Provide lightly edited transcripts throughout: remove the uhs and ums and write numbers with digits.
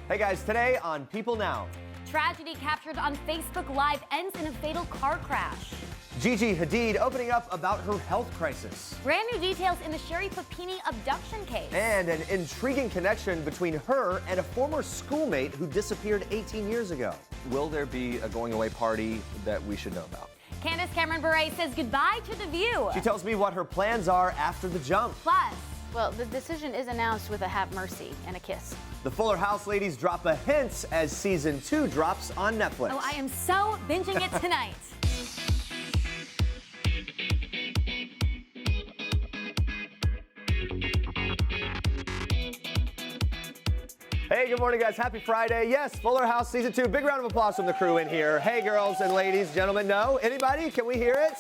Hey guys, today on People Now. Tragedy captured on Facebook Live ends in a fatal car crash. Gigi Hadid opening up about her health crisis. Brand new details in the Sherry Puppini abduction case. And an intriguing connection between her and a former schoolmate who disappeared 18 years ago. Will there be a going away party that we should know about? Candace Bure says goodbye to The View. She tells me what her plans are after the jump. Plus, well, the decision is announced with a have mercy and a kiss. The Fuller House ladies drop a hint as season 2 drops on Netflix. oh, I am so binging it tonight. Hey, good morning, guys. Happy Friday. Yes, Fuller House Season 2. Big round of applause from the crew in here. Hey, girls and ladies, gentlemen. No? Anybody? Can we hear it?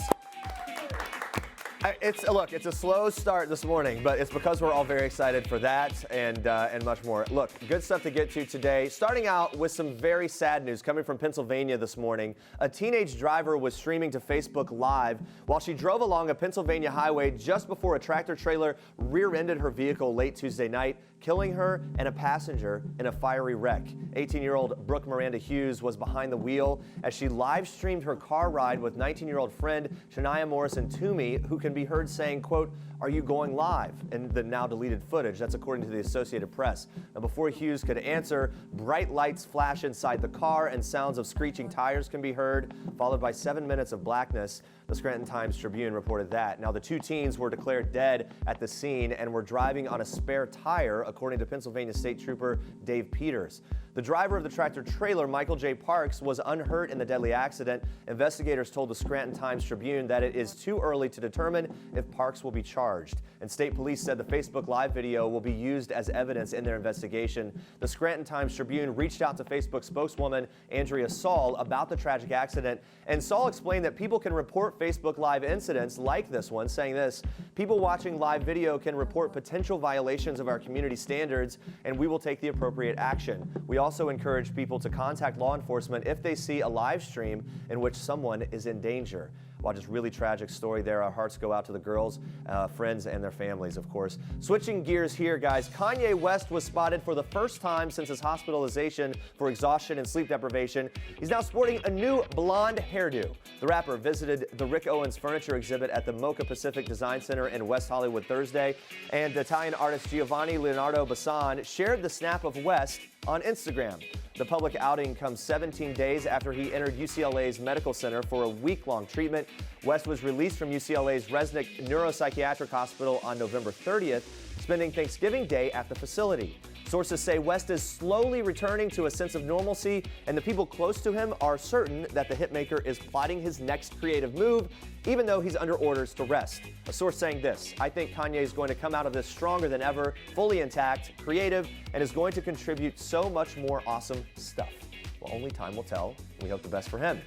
It's a slow start this morning, but it's because we're all very excited for that and much more. Look, good stuff to get to today. Starting out with some very sad news coming from Pennsylvania this morning. A teenage driver was streaming to Facebook Live while she drove along a Pennsylvania highway just before a tractor trailer rear-ended her vehicle late Tuesday night, killing her and a passenger in a fiery wreck. 18-year-old Brooke Miranda Hughes was behind the wheel as she live-streamed her car ride with 19-year-old friend Shania Morrison Toomey, who can be heard saying, quote, "Are you going live?" in the now deleted footage. That's according to the Associated Press. Now, before Hughes could answer, bright lights flash inside the car and sounds of screeching tires can be heard, followed by 7 minutes of blackness. The Scranton Times-Tribune reported that. Now, the two teens were declared dead at the scene and were driving on a spare tire, according to Pennsylvania State Trooper Dave Peters. The driver of the tractor trailer, Michael J. Parks, was unhurt in the deadly accident. Investigators told the Scranton Times-Tribune that it is too early to determine if Parks will be charged. And state police said the Facebook Live video will be used as evidence in their investigation. The Scranton Times-Tribune reached out to Facebook spokeswoman Andrea about the tragic accident, and Saul explained that people can report Facebook Live incidents like this one, saying this: "People watching live video can report potential violations of our community standards, and we will take the appropriate action. We also encourage people to contact law enforcement if they see a live stream in which someone is in danger." Wow, just really tragic story there. Our hearts go out to the girls, friends, and their families, of course. Switching gears here, guys. Kanye West was spotted for the first time since his hospitalization for exhaustion and sleep deprivation. He's now sporting a new blonde hairdo. The rapper visited the Rick Owens furniture exhibit at the Mocha Pacific Design Center in West Hollywood Thursday, and Italian artist Giovanni Leonardo Bassan shared the snap of West on Instagram. The public outing comes 17 days after he entered UCLA's Medical Center for a week-long treatment. West was released from UCLA's Resnick Neuropsychiatric Hospital on November 30th, spending Thanksgiving Day at the facility. Sources say West is slowly returning to a sense of normalcy, and the people close to him are certain that the hitmaker is plotting his next creative move, even though he's under orders to rest. A source saying this: "I think Kanye is going to come out of this stronger than ever, fully intact, creative, and is going to contribute so much more awesome stuff." Well, only time will tell. We hope the best for him.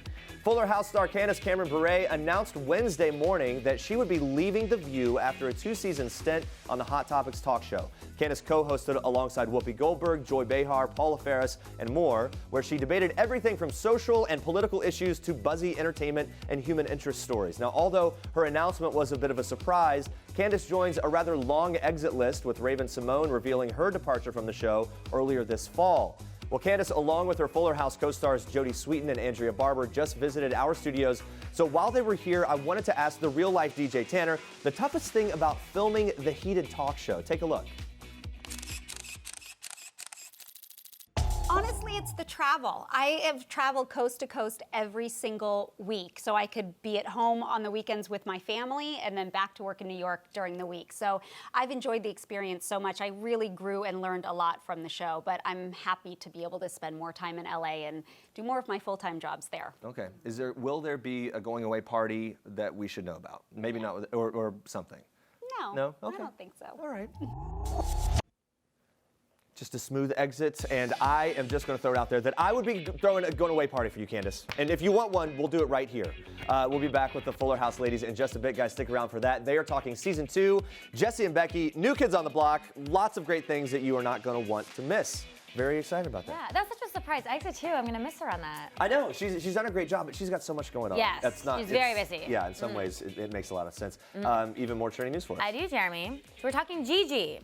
Fuller House star Candace Bure announced Wednesday morning that she would be leaving The View after a 2-season stint on the Hot Topics talk show. Candace co-hosted alongside Whoopi Goldberg, Joy Behar, Paula Ferris, and more, where she debated everything from social and political issues to buzzy entertainment and human interest stories. Now, although her announcement was a bit of a surprise, Candace joins a rather long exit list, with Raven Simone revealing her departure from the show earlier this fall. Well, Candace, along with her Fuller House co-stars Jodie Sweetin and Andrea Barber, just visited our studios. So while they were here, I wanted to ask the real-life DJ Tanner the toughest thing about filming the heated talk show. Take a look. Honestly, it's the travel. I have traveled coast to coast every single week, so I could be at home on the weekends with my family and then back to work in New York during the week. So I've enjoyed the experience so much. I really grew and learned a lot from the show, but I'm happy to be able to spend more time in LA and do more of my full-time jobs there. Okay. Will there be a going away party that we should know about? Maybe not, or something? No. No? Okay. I don't think so. All right. Just a smooth exit, and I am just going to throw it out there that I would be throwing a going away party for you, Candace. And if you want one, we'll do it right here. We'll be back with the Fuller House ladies in just a bit, guys. Stick around for that. They are talking season 2, Jesse and Becky, new kids on the block, lots of great things that you are not going to want to miss. Very excited about that. Yeah, that's such a surprise exit too. I'm gonna miss her on that. I know, she's done a great job, but she's got so much going on. Yes, she's very busy. Yeah, in some ways, it makes a lot of sense. Even more trending news for us. I do, Jeremy. So we're talking Gigi.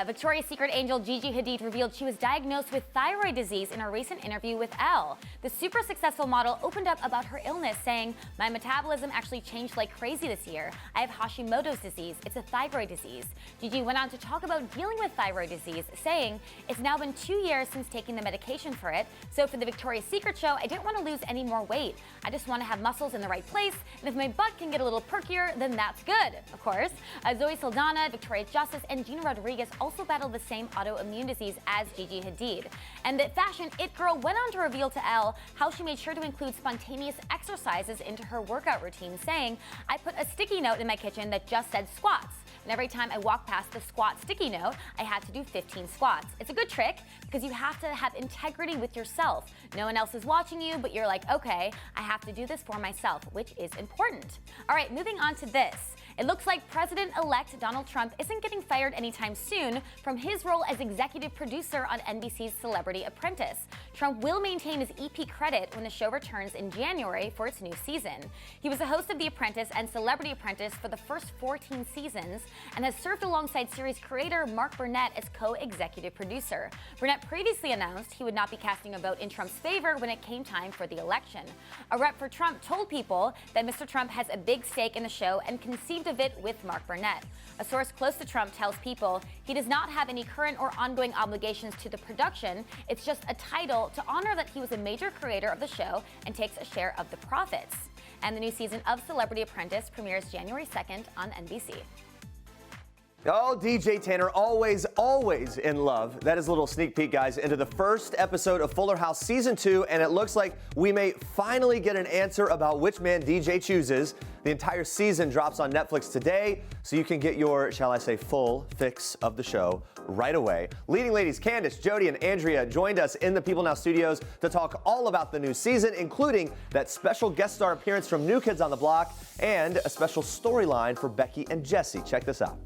Victoria's Secret angel Gigi Hadid revealed she was diagnosed with thyroid disease in a recent interview with Elle. The super successful model opened up about her illness, saying, "My metabolism actually changed like crazy this year. I have Hashimoto's disease. It's a thyroid disease." Gigi went on to talk about dealing with thyroid disease, saying, "It's now been 2 years since taking the medication for it. So for the Victoria's Secret show, I didn't want to lose any more weight. I just want to have muscles in the right place, and if my butt can get a little perkier, then that's good." Of course, Zoe Saldana, Victoria Justice, and Gina Rodriguez also battle the same autoimmune disease as Gigi Hadid. And the fashion it girl went on to reveal to Elle how she made sure to include spontaneous exercises into her workout routine, saying, "I put a sticky note in my kitchen that just said squats. And every time I walk past the squat sticky note, I had to do 15 squats. It's a good trick because you have to have integrity with yourself. No one else is watching you, but you're like, okay, I have to do this for myself," which is important. All right, moving on to this. It looks like President-elect Donald Trump isn't getting fired anytime soon from his role as executive producer on NBC's Celebrity Apprentice. Trump will maintain his EP credit when the show returns in January for its new season. He was the host of The Apprentice and Celebrity Apprentice for the first 14 seasons and has served alongside series creator Mark Burnett as co-executive producer. Burnett previously announced he would not be casting a vote in Trump's favor when it came time for the election. A rep for Trump told People that Mr. Trump has a big stake in the show and conceived of it with Mark Burnett. A source close to Trump tells People he does not have any current or ongoing obligations to the production. It's just a title to honor that he was a major creator of the show and takes a share of the profits. And the new season of Celebrity Apprentice premieres January 2nd on NBC. Oh, DJ Tanner, always in love. That is a little sneak peek, guys, into the first episode of Fuller House Season 2, and it looks like we may finally get an answer about which man DJ chooses. The entire season drops on Netflix today, so you can get your, shall I say, full fix of the show right away. Leading ladies Candace, Jody, and Andrea joined us in the People Now studios to talk all about the new season, including that special guest star appearance from New Kids on the Block and a special storyline for Becky and Jesse. Check this out.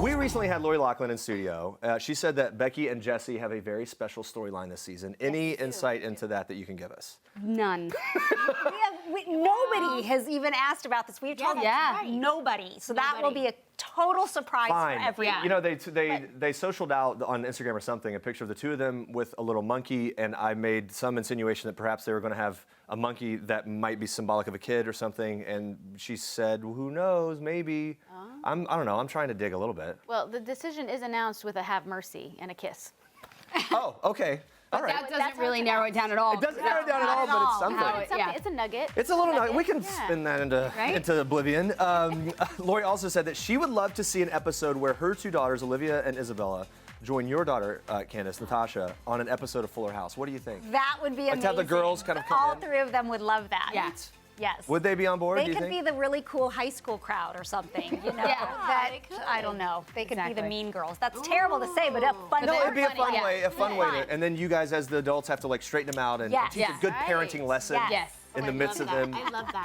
We recently had Lori Loughlin in studio. She said that Becky and Jesse have a very special storyline this season. Any insight into that you can give us? None. Nobody has even asked about this. We've told nobody. So that will be a total surprise for everyone. You know, they socialed out on Instagram or something a picture of the two of them with a little monkey, and I made some insinuation that perhaps they were going to have a monkey that might be symbolic of a kid or something, and she said, "Who knows? Maybe." I don't know. I'm trying to dig a little bit. Well, the decision is announced with a have mercy and a kiss. Oh, okay. All right. That doesn't really narrow it down at all. It doesn't narrow it down at all, but it's something. It's a nugget. It's a little nugget. We can spin that into oblivion. Lori also said that she would love to see an episode where her two daughters, Olivia and Isabella, join your daughter, Candace, Natasha, on an episode of Fuller House. What do you think? That would be amazing. To have the girls kind of come All in. three of them would love that. Yes. Yes. Would they be on board? They do you could think? be the really cool high school crowd or something. You know, I don't know. They could be the mean girls. That's terrible to say, but a fun. No, it'd be a fun way. A fun way Fun. to. And then you guys, as the adults, have to like straighten them out and teach a good parenting lesson. Yes. In the midst of them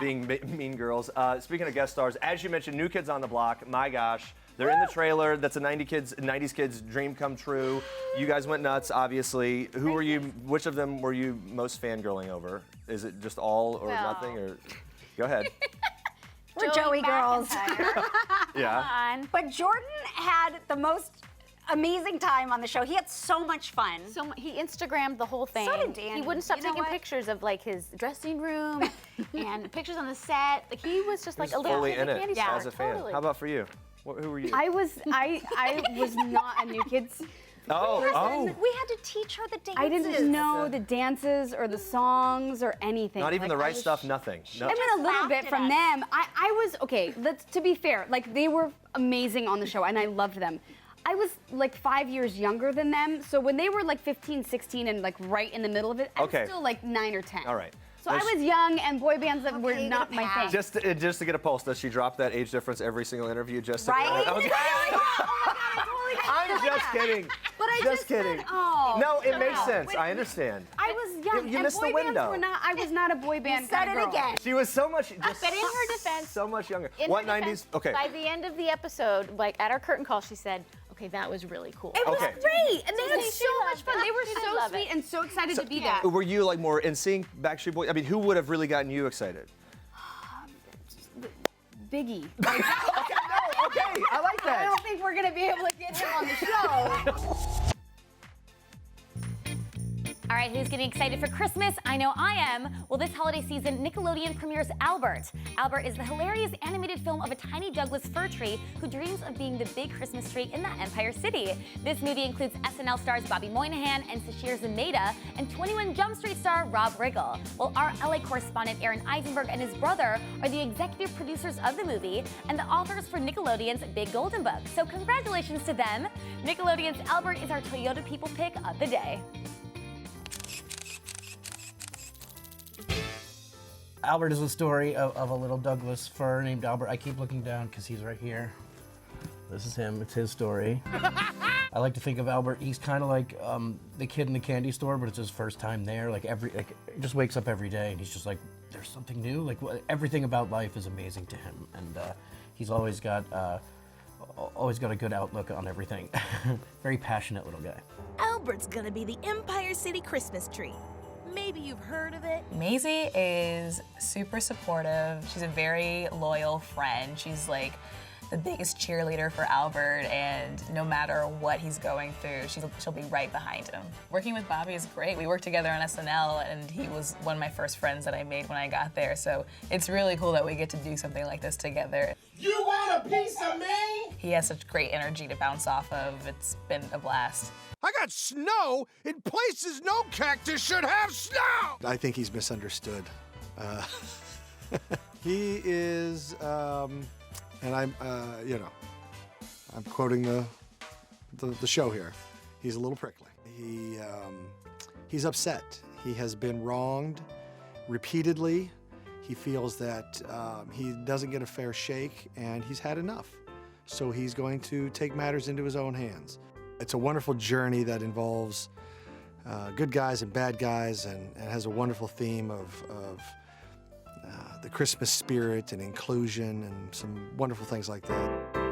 being mean girls. Speaking of guest stars, as you mentioned, New Kids on the Block. My gosh, they're in the trailer. That's a 90s kids dream come true. You guys went nuts, obviously. Who were you? Which of them were you most fangirling over? Is it just all or nothing? Or go ahead. We're Joey girls. Yeah. But Jordan had the most amazing time on the show. He had so much fun. So he Instagrammed the whole thing. So did Danny. He wouldn't stop taking pictures of like his dressing room and pictures on the set. Like he was just like a little fully in it candy star. as a fan. Totally. How about for you? Who were you? I was not a New Kids. Oh. We had to teach her the dances. I didn't know the dances or the songs or anything. Not even Like, the right stuff. Nothing. No. I mean, a little laughed bit at from us. them. I was okay. To be fair, like they were amazing on the show, and I loved them. I was like 5 years younger than them, so when they were like 15, 16, and like right in the middle of it, I was still like 9 or 10. All right. So I was young, and boy bands that were Okay, not good my pass. thing. Just to get a pulse, does she drop that age difference every single interview? Just to Right? I was, I'm just kidding. But I just kidding. said, oh. No, it makes sense. I understand. I was young, You and missed boy the bands window. were not. I was not a boy band. Said kind of it girl. again. She was so much. Just But in her defense, so much younger. in What her 90s? defense, Okay. By the end of the episode, like at our curtain call, she said, "Okay, that was really cool." It was Okay. great, and they had She so much loved fun. it. They were She did so love sweet it. and so excited to be there. Were you like more NSYNC, Backstreet Boys? I mean, who would have really gotten you excited? Biggie. Okay, no, okay. I like that. I don't think we're gonna be able to get him on the show. All right, who's getting excited for Christmas? I know I am. Well, this holiday season, Nickelodeon premieres Albert. Albert is the hilarious animated film of a tiny Douglas fir tree who dreams of being the big Christmas tree in the Empire City. This movie includes SNL stars Bobby Moynihan and Sashir Zamata and 21 Jump Street star Rob Riggle. Well, our LA correspondent Aaron Eisenberg and his brother are the executive producers of the movie and the authors for Nickelodeon's Big Golden Book. So congratulations to them. Nickelodeon's Albert is our Toyota People pick of the day. Albert is a story of a little Douglas fir named Albert. I keep looking down because he's right here. This is him. It's his story. I like to think of Albert. He's kind of like the kid in the candy store, but it's his first time there. Like he just wakes up every day and he's just like, there's something new. Like everything about life is amazing to him, and he's always got a good outlook on everything. Very passionate little guy. Albert's gonna be the Empire City Christmas tree. Maybe you've heard of it. Maisie is super supportive. She's a very loyal friend. She's like the biggest cheerleader for Albert, and no matter what he's going through, she'll be right behind him. Working with Bobby is great. We worked together on SNL, and he was one of my first friends that I made when I got there, so it's really cool that we get to do something like this together. You want a piece of me? He has such great energy to bounce off of. It's been a blast. I got snow in places no cactus should have snow! I think he's misunderstood. He is, and I'm quoting the show here. He's a little prickly. He's upset. He has been wronged repeatedly. He feels that he doesn't get a fair shake, and he's had enough. So he's going to take matters into his own hands. It's a wonderful journey that involves good guys and bad guys, and has a wonderful theme of the Christmas spirit and inclusion and some wonderful things like that.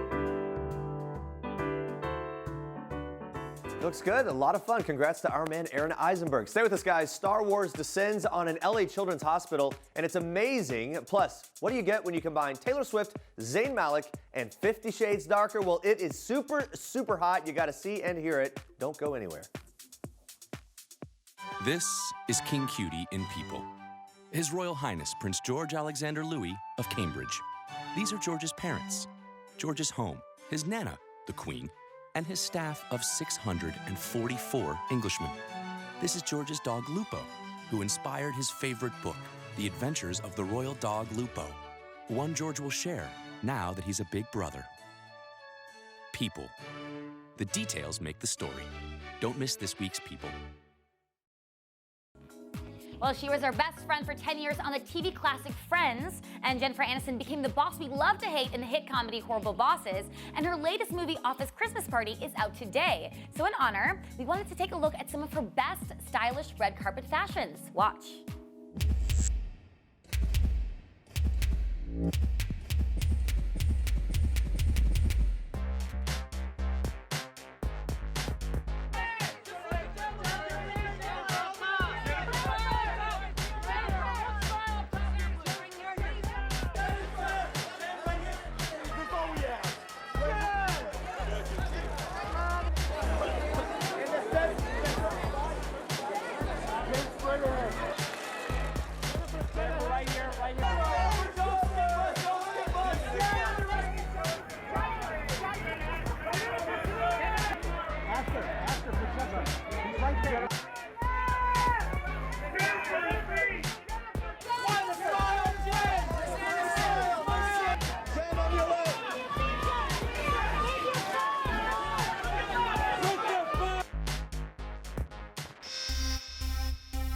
Looks good. A lot of fun. Congrats to our man, Aaron Eisenberg. Stay with us, guys. Star Wars descends on an LA children's hospital, and it's amazing. Plus, what do you get when you combine Taylor Swift, Zayn Malik, and 50 Shades Darker? Well, it is super, super hot. You got to see and hear it. Don't go anywhere. This is King Cutie in People. His Royal Highness Prince George Alexander Louis of Cambridge. These are George's parents, George's home, his Nana, the Queen, and his staff of 644 Englishmen. This is George's dog Lupo, who inspired his favorite book, The Adventures of the Royal Dog Lupo, one George will share now that he's a big brother. People. The details make the story. Don't miss this week's People. Well, she was our best friend for 10 years on the TV classic Friends, and Jennifer Aniston became the boss we love to hate in the hit comedy Horrible Bosses, and her latest movie, Office Christmas Party, is out today. So in honor, we wanted to take a look at some of her best stylish red carpet fashions. Watch.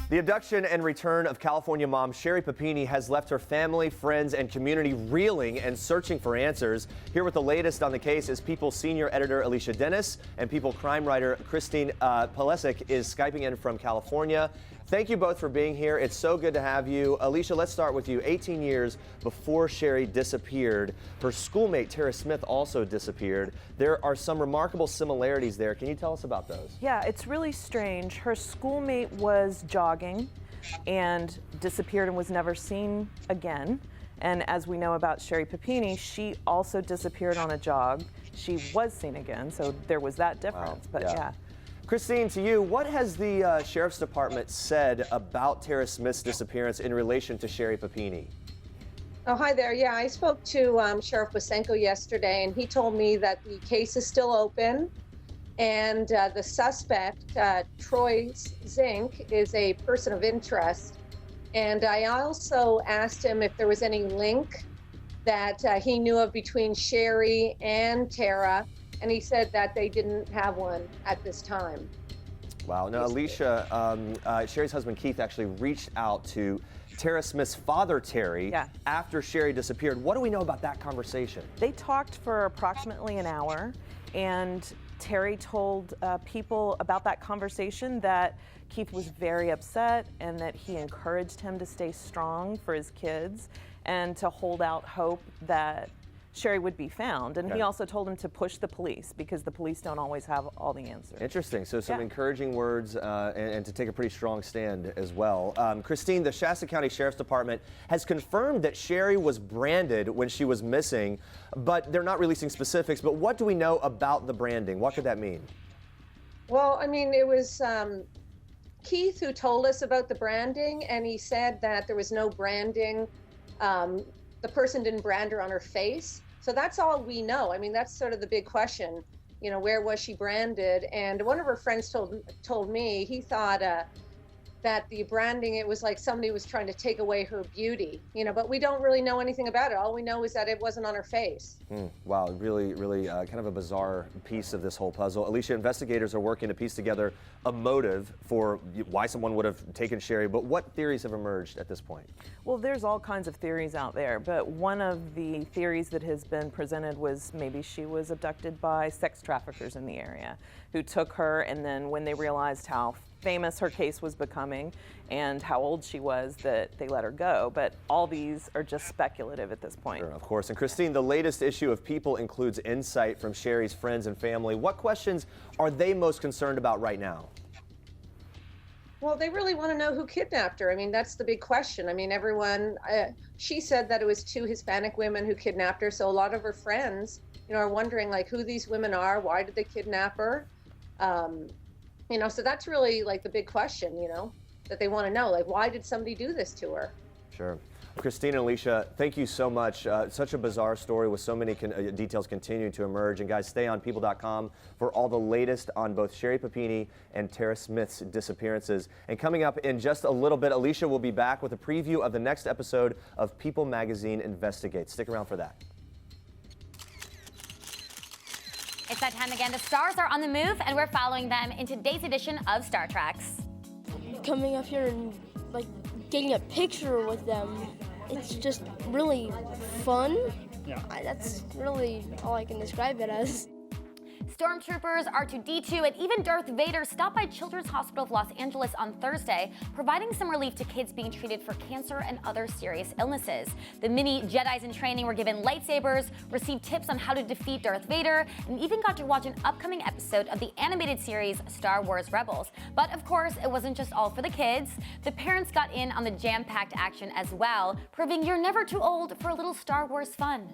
The abduction and return of California mom Sherry Puppini has left her family, friends, and community reeling and searching for answers. Here with the latest on the case is People senior editor Alicia Dennis, and People crime writer Christine Pulisic is Skyping in from California. Thank you both for being here. It's so good to have you. Alicia, let's start with you. 18 years before Sherry disappeared, her schoolmate Tara Smith also disappeared. There are some remarkable similarities there. Can you tell us about those? Yeah, it's really strange. Her schoolmate was jogging and disappeared and was never seen again. And as we know about Sherry Puppini, she also disappeared on a jog. She was seen again, so there was that difference. Wow. But yeah. Christine, to you, what has the Sheriff's Department said about Tara Smith's disappearance in relation to Sherry Puppini? Oh, hi there. Yeah, I spoke to Sheriff Boehlke yesterday, and he told me that the case is still open, and the suspect, Troy Zink, is a person of interest. And I also asked him if there was any link that he knew of between Sherry and Tara, and he said that they didn't have one at this time. Wow. Now, Alicia, Sherry's husband Keith actually reached out to Tara Smith's father, Terry, after Sherry disappeared. What do we know about that conversation? They talked for approximately an hour, and Terry told people about that conversation that Keith was very upset and that he encouraged him to stay strong for his kids and to hold out hope that Sherry would be found. And he also told him to push the police because the police don't always have all the answers. Interesting. So some encouraging words and to take a pretty strong stand as well. Christine, the Shasta County Sheriff's Department has confirmed that Sherry was branded when she was missing, but they're not releasing specifics. But what do we know about the branding? What could that mean? Well, I mean, it was Keith who told us about the branding, and he said that there was no branding. The person didn't brand her on her face. So that's all we know. I mean, that's sort of the big question. You know, where was she branded? And one of her friends told me he thought that the branding, it was like somebody was trying to take away her beauty, you know, but we don't really know anything about it. All we know is that it wasn't on her face. Wow, really, really kind of a bizarre piece of this whole puzzle. Alicia, investigators are working to piece together a motive for why someone would have taken Sherry, but what theories have emerged at this point? Well, there's all kinds of theories out there, but one of the theories that has been presented was maybe she was abducted by sex traffickers in the area who took her, and then when they realized how famous her case was becoming and how old she was, that they let her go. But all these are just speculative at this point. Sure, of course. And Christine, the latest issue of People includes insight from Sherry's friends and family. What questions are they most concerned about right now? Well, they really want to know who kidnapped her. I mean, that's the big question. I mean, everyone, she said that it was 2 Hispanic women who kidnapped her. So a lot of her friends, you know, are wondering like who these women are, why did they kidnap her? You know, so that's really like the big question, you know, that they want to know, like, why did somebody do this to her? Sure. Christine and Alicia, thank you so much. Such a bizarre story with so many details continuing to emerge. And guys, stay on people.com for all the latest on both Sherry Puppini and Tara Smith's disappearances. And coming up in just a little bit, Alicia will be back with a preview of the next episode of People Magazine Investigates. Stick around for that. It's that time again. The stars are on the move, and we're following them in today's edition of Star Treks. Coming up here and like getting a picture with them, it's just really fun. Yeah. That's really all I can describe it as. Stormtroopers, R2-D2, and even Darth Vader stopped by Children's Hospital of Los Angeles on Thursday, providing some relief to kids being treated for cancer and other serious illnesses. The mini Jedis in training were given lightsabers, received tips on how to defeat Darth Vader, and even got to watch an upcoming episode of the animated series Star Wars Rebels. But of course, it wasn't just all for the kids. The parents got in on the jam-packed action as well, proving you're never too old for a little Star Wars fun.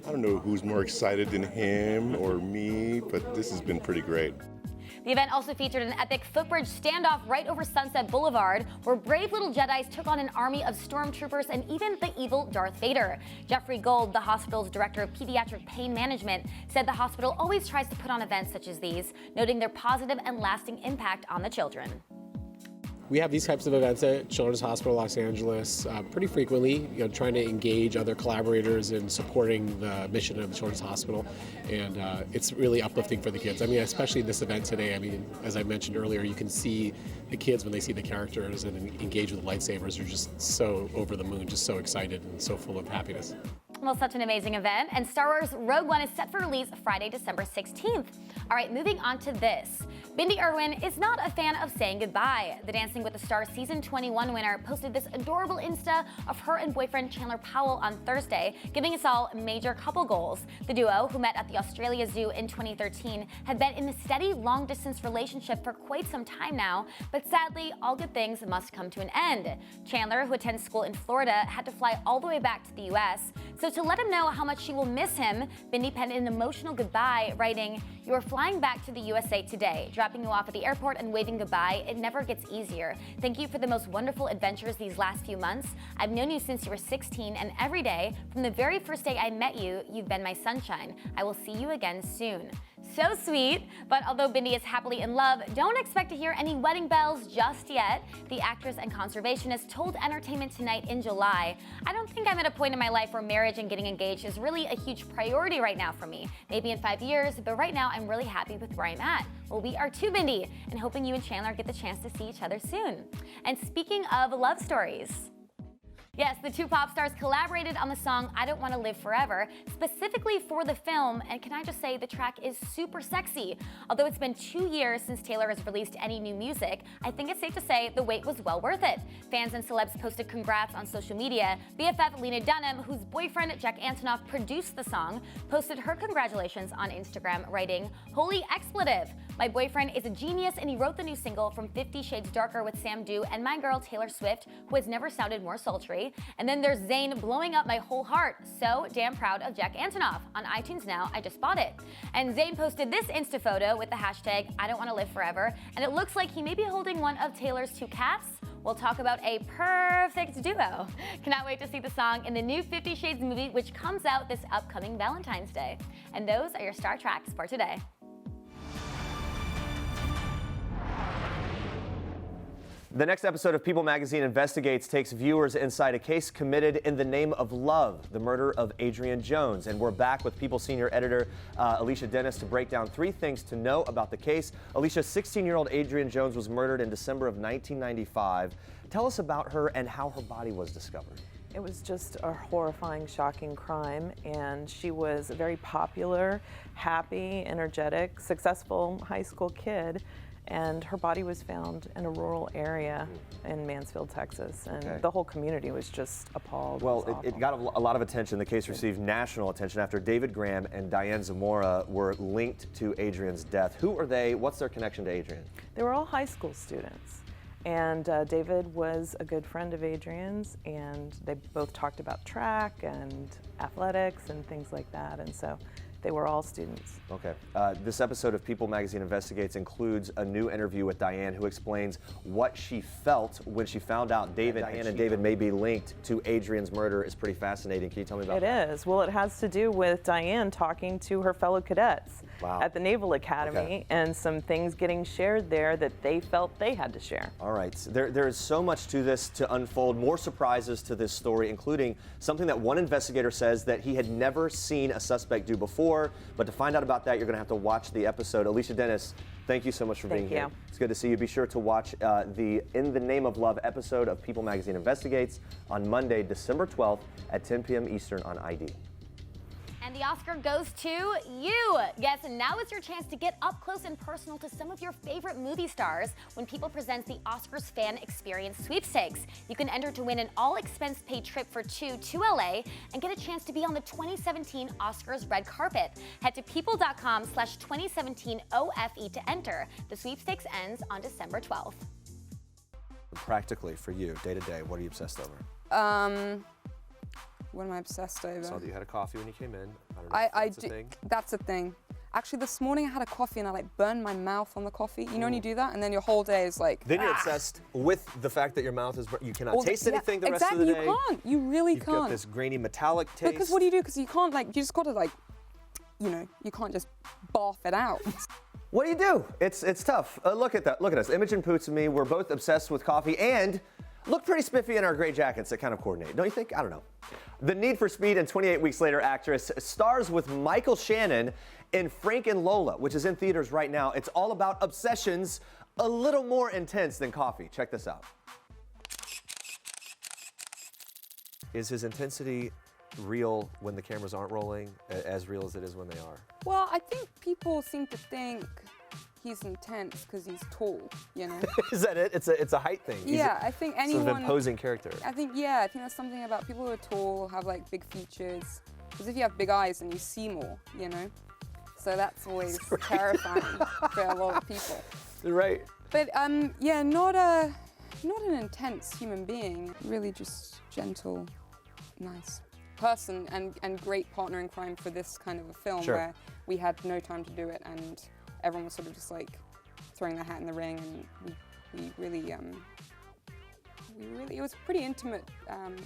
I don't know who's more excited than him or me, but this has been pretty great. The event also featured an epic footbridge standoff right over Sunset Boulevard, where brave little Jedis took on an army of stormtroopers and even the evil Darth Vader. Jeffrey Gold, the hospital's director of pediatric pain management, said the hospital always tries to put on events such as these, noting their positive and lasting impact on the children. We have these types of events at Children's Hospital Los Angeles pretty frequently, you know, trying to engage other collaborators in supporting the mission of the Children's Hospital, and it's really uplifting for the kids. I mean, especially this event today, I mean, as I mentioned earlier, you can see the kids when they see the characters and engage with the lightsabers are just so over the moon, just so excited and so full of happiness. Well, such an amazing event, and Star Wars Rogue One is set for release Friday, December 16th. All right, moving on to this. Bindi Irwin is not a fan of saying goodbye. The Dancing with the Stars Season 21 winner posted this adorable Insta of her and boyfriend Chandler Powell on Thursday, giving us all major couple goals. The duo, who met at the Australia Zoo in 2013, had been in a steady long-distance relationship for quite some time now, but sadly, all good things must come to an end. Chandler, who attends school in Florida, had to fly all the way back to the U.S., so to let him know how much she will miss him, Bindi penned an emotional goodbye, writing, "You are flying back to the USA today, dropping you off at the airport and waving goodbye. It never gets easier. Thank you for the most wonderful adventures these last few months. I've known you since you were 16, and every day, from the very first day I met you, you've been my sunshine. I will see you again soon." So sweet, but although Bindi is happily in love, don't expect to hear any wedding bells just yet. The actress and conservationist told Entertainment Tonight in July, "I don't think I'm at a point in my life where marriage and getting engaged is really a huge priority right now for me. Maybe in 5 years, but right now I'm really happy with where I'm at." Well, we are too, Bindi, and hoping you and Chandler get the chance to see each other soon. And speaking of love stories, yes, the two pop stars collaborated on the song I Don't Want to Live Forever, specifically for the film, and can I just say the track is super sexy. Although it's been 2 years since Taylor has released any new music, I think it's safe to say the wait was well worth it. Fans and celebs posted congrats on social media. BFF Lena Dunham, whose boyfriend Jack Antonoff produced the song, posted her congratulations on Instagram, writing, "Holy expletive! My boyfriend is a genius and he wrote the new single from 50 Shades Darker with Sam Dew and my girl Taylor Swift, who has never sounded more sultry. And then there's Zayn blowing up my whole heart. So damn proud of Jack Antonoff. On iTunes now, I just bought it." And Zayn posted this Insta photo with the hashtag I Don't Want to Live Forever, and it looks like he may be holding one of Taylor's 2 cats. We'll talk about a perfect duo. Cannot wait to see the song in the new 50 Shades movie, which comes out this upcoming Valentine's Day. And those are your Star Tracks for today. The next episode of People Magazine Investigates takes viewers inside a case committed in the name of love, the murder of Adrian Jones. And we're back with People senior editor Alicia Dennis to break down 3 things to know about the case. Alicia, 16-year-old Adrian Jones was murdered in December of 1995. Tell us about her and how her body was discovered. It was just a horrifying, shocking crime, and she was a very popular, happy, energetic, successful high school kid. And her body was found in a rural area in Mansfield, Texas, and the whole community was just appalled. Well, it got a lot of attention. The case received national attention after David Graham and Diane Zamora were linked to Adrian's death. Who are they? What's their connection to Adrian? They were all high school students, and David was a good friend of Adrian's, and they both talked about track and athletics and things like that, and so they were all students. Okay. This episode of People Magazine Investigates includes a new interview with Diane, who explains what she felt when she found out Diane and David may be linked to Adrian's murder. Is pretty fascinating. Can you tell me about that? It is. Well, it has to do with Diane talking to her fellow cadets at the Naval Academy and some things getting shared there that they felt they had to share. All right. There is so much to this to unfold, more surprises to this story, including something that one investigator says that he had never seen a suspect do before. But to find out about that, you're going to have to watch the episode. Alicia Dennis, thank you so much for being here. It's good to see you. Be sure to watch the In the Name of Love episode of People Magazine Investigates on Monday, December 12th at 10 p.m. Eastern on ID. And the Oscar goes to you. Yes, and now is your chance to get up close and personal to some of your favorite movie stars when People presents the Oscars Fan Experience Sweepstakes. You can enter to win an all-expense-paid trip for 2 to LA and get a chance to be on the 2017 Oscars red carpet. Head to people.com/2017OFE to enter. The sweepstakes ends on December 12th. Practically, for you, day to day, what are you obsessed over? What am I obsessed over? I saw that you had a coffee when you came in. I don't know if that's a thing. That's a thing. Actually, this morning I had a coffee and I burned my mouth on the coffee. You know when you do that, and then your whole day is like. Then you're obsessed with the fact that your mouth is. You cannot taste anything the rest of the day. Exactly, you can't. You really can't. You've got this grainy metallic taste. Because what do you do? Because you can't you just got to you can't just barf it out. What do you do? It's tough. Look at that. Look at us. Imogen Poots and me. We're both obsessed with coffee and look pretty spiffy in our gray jackets that kind of coordinate. Don't you think? I don't know. The Need for Speed and 28 Weeks Later actress stars with Michael Shannon in Frank and Lola, which is in theaters right now. It's all about obsessions, a little more intense than coffee. Check this out. Is his intensity real when the cameras aren't rolling, as real as it is when they are? Well, I think people seem to think he's intense because he's tall, you know? Is that it? It's a height thing. Yeah, I think anyone... Sort of imposing character. I think that's something about people who are tall, have like big features. Because if you have big eyes, then you see more, you know? So that's always terrifying for a lot of people. Right. But yeah, not an intense human being. Really just gentle, nice person and great partner in crime for this kind of a film where we had no time to do it and everyone was sort of just like throwing their hat in the ring, and we really it was a pretty intimate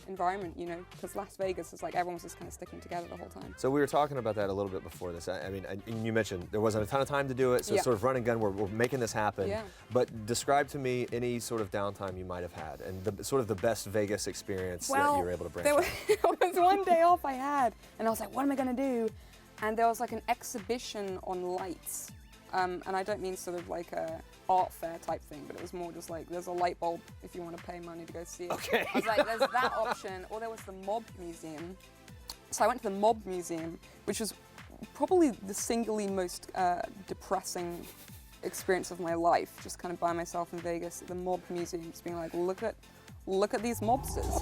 environment, you know, because Las Vegas is like everyone was just kind of sticking together the whole time. So we were talking about that a little bit before this. I mean, you mentioned there wasn't a ton of time to do it, so it's sort of run and gun, we're making this happen. Yeah. But describe to me any sort of downtime you might have had and sort of the best Vegas experience that you were able to bring. There was one day off I had, and I was like, what am I going to do? And there was like an exhibition on lights. And I don't mean sort of like a art fair type thing, but it was more just like, there's a light bulb if you want to pay money to go see it. Okay. I was like, there's that option, or there was the Mob Museum. So I went to the Mob Museum, which was probably the singly most depressing experience of my life, just kind of by myself in Vegas at the Mob Museum, just being like, look at these mobsters.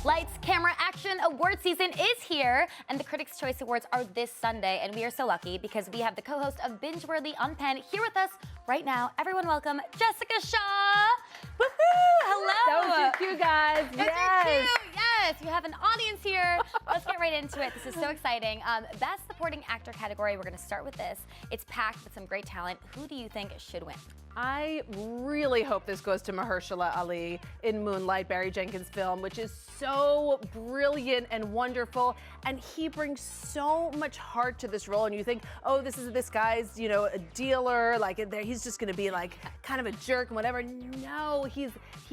Lights, camera, action, award season is here, and the Critics' Choice Awards are this Sunday, and we are so lucky because we have the co-host of Binge-Worthy on Penn here with us right now. Everyone welcome Jessica Shaw. Woohoo! Hello! That was your cue, guys. That's your cue. Yes, you have an audience here. Let's get right into it. This is so exciting. Best Supporting Actor category, we're going to start with this. It's packed with some great talent. Who do you think should win? I really hope this goes to Mahershala Ali in Moonlight, Barry Jenkins' film, which is so brilliant and wonderful, and he brings so much heart to this role. And you think, oh, this guy's, you know, a dealer, like he's just going to be like kind of a jerk and whatever. No, he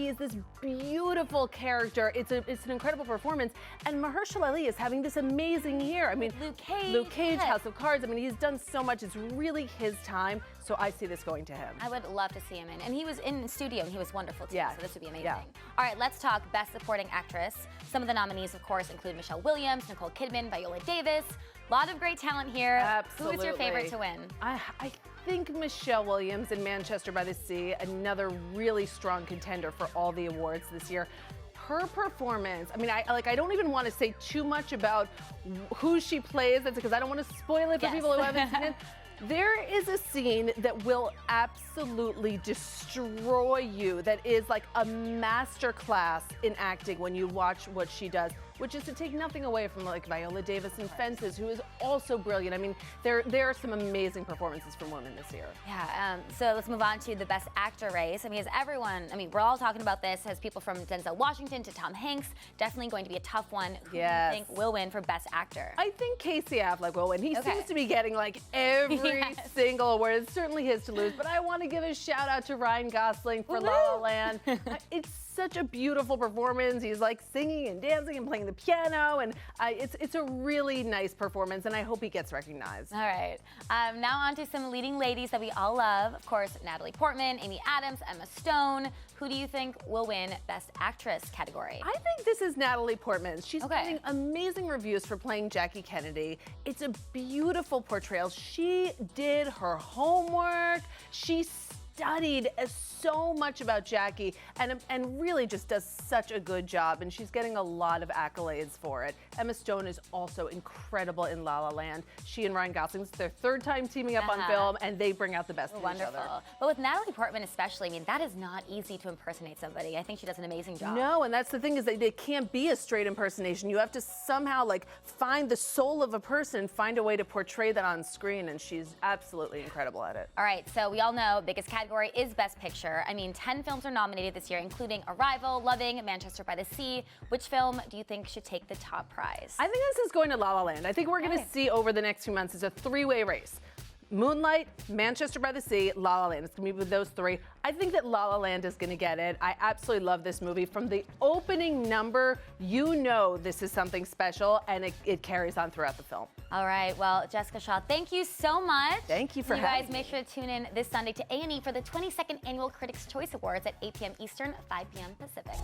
is this beautiful character. It's an incredible performance, and Mahershala Ali is having this amazing year. I mean, Luke Cage, House of Cards. I mean, he's done so much. It's really his time. So I see this going to him. I would love to see him in. And he was in the studio and he was wonderful too, yeah. So this would be amazing. Yeah. All right, let's talk Best Supporting Actress. Some of the nominees, of course, include Michelle Williams, Nicole Kidman, Viola Davis. A lot of great talent here. Absolutely. Who is your favorite to win? I think Michelle Williams in Manchester by the Sea, another really strong contender for all the awards this year. Her performance, I mean, I don't even want to say too much about who she plays, because I don't want to spoil it for people who haven't seen it. There is a scene that will absolutely destroy you, that is like a masterclass in acting when you watch what she does, which is to take nothing away from like Viola Davis in Fences, who is also brilliant. I mean, there are some amazing performances from women this year. Yeah, so let's move on to the Best Actor race. I mean, we're all talking about this, as people from Denzel Washington to Tom Hanks, definitely going to be a tough one. Who do you think will win for Best Actor? I think Casey Affleck will win. He seems to be getting like every single award. It's certainly his to lose, but I want to give a shout out to Ryan Gosling for La La Land. It's such a beautiful performance. He's like singing and dancing and playing the piano, and it's a really nice performance, and I hope he gets recognized. All right, now on to some leading ladies that we all love. Of course, Natalie Portman, Amy Adams, Emma Stone. Who do you think will win Best Actress category? I think this is Natalie Portman. She's getting amazing reviews for playing Jackie Kennedy. It's a beautiful portrayal. She did her homework. She studied so much about Jackie and really just does such a good job, and she's getting a lot of accolades for it. Emma Stone is also incredible in La La Land. She and Ryan Gosling, it's their third time teaming up on film, and they bring out the best in each other. But with Natalie Portman especially, I mean, that is not easy to impersonate somebody. I think she does an amazing job. No, and that's the thing, is that it can't be a straight impersonation. You have to somehow like find the soul of a person and find a way to portray that on screen, and she's absolutely incredible at it. All right, so we all know biggest category is Best Picture. I mean, 10 films are nominated this year, including Arrival, Loving, Manchester by the Sea. Which film do you think should take the top prize? I think this is going to La La Land. I think we're going to see over the next few months, it's a three-way race. Moonlight, Manchester by the Sea, La La Land. It's gonna be with those three. I think that La La Land is gonna get it. I absolutely love this movie. From the opening number, you know this is something special, and it carries on throughout the film. All right, well, Jessica Shaw, thank you so much. Thank you for you having guys make sure to tune in this Sunday to A&E for the 22nd Annual Critics' Choice Awards at 8 p.m. Eastern, 5 p.m. Pacific.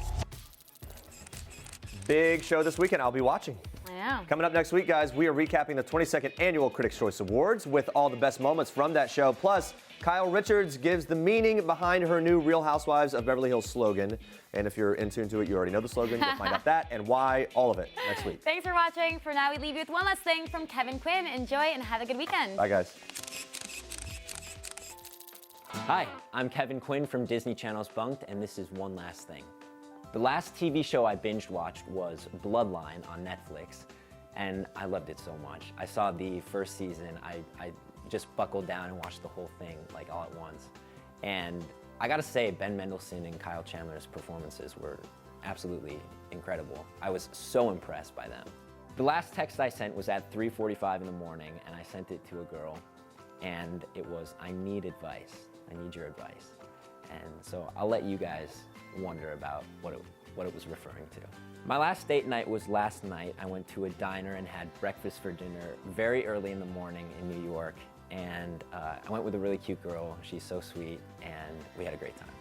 Big show this weekend. I'll be watching. I know. Coming up next week, guys, we are recapping the 22nd Annual Critics' Choice Awards with all the best moments from that show. Plus, Kyle Richards gives the meaning behind her new Real Housewives of Beverly Hills slogan. And if you're in tune to it, you already know the slogan. You'll find out that and why, all of it, next week. Thanks for watching. For now, we leave you with one last thing from Kevin Quinn. Enjoy and have a good weekend. Bye, guys. Hi, I'm Kevin Quinn from Disney Channel's Bunked, and this is One Last Thing. The last TV show I binge watched was Bloodline on Netflix, and I loved it so much. I saw the first season. I just buckled down and watched the whole thing like all at once. And I gotta say, Ben Mendelsohn and Kyle Chandler's performances were absolutely incredible. I was so impressed by them. The last text I sent was at 3:45 in the morning, and I sent it to a girl, and it was, I need advice. I need your advice. And so I'll let you guys wonder about what it was referring to. My last date night was last night. I went to a diner and had breakfast for dinner very early in the morning in New York. And I went with a really cute girl. She's so sweet, and we had a great time.